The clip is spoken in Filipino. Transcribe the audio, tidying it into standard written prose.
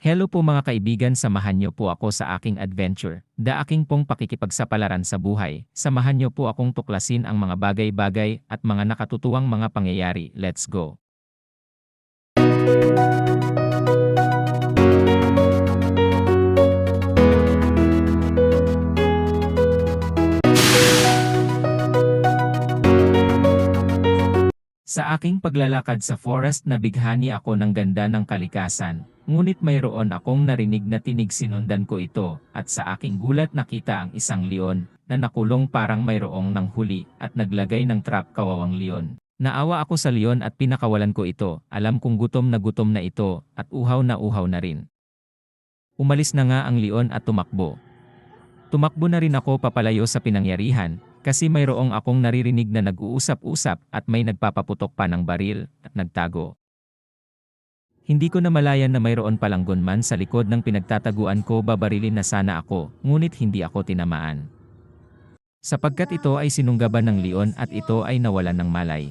Hello po mga kaibigan, samahan niyo po ako sa aking adventure. Aking pong pakikipagsapalaran sa buhay. Samahan niyo po akong tuklasin ang mga bagay-bagay at mga nakatutuwang mga pangyayari. Let's go! Sa aking paglalakad sa forest nabighani ako ng ganda ng kalikasan, ngunit mayroon akong narinig na tinig, sinundan ko ito, at sa aking gulat nakita ang isang leon, na nakulong parang mayroong nanghuli, at naglagay ng trap. Kawawang leon. Naawa ako sa leon at pinakawalan ko ito, alam kong gutom na ito, at uhaw na rin. Umalis na nga ang leon at tumakbo. Tumakbo na rin ako papalayo sa pinangyarihan, kasi mayroong akong naririnig na nag-uusap-usap at may nagpapaputok pa ng baril at nagtago. Hindi ko namalayan na mayroon palang gunman sa likod ng pinagtataguan ko. Babarilin na sana ako, ngunit hindi ako tinamaan. Sapagkat ito ay sinunggaban ng leon at ito ay nawalan ng malay.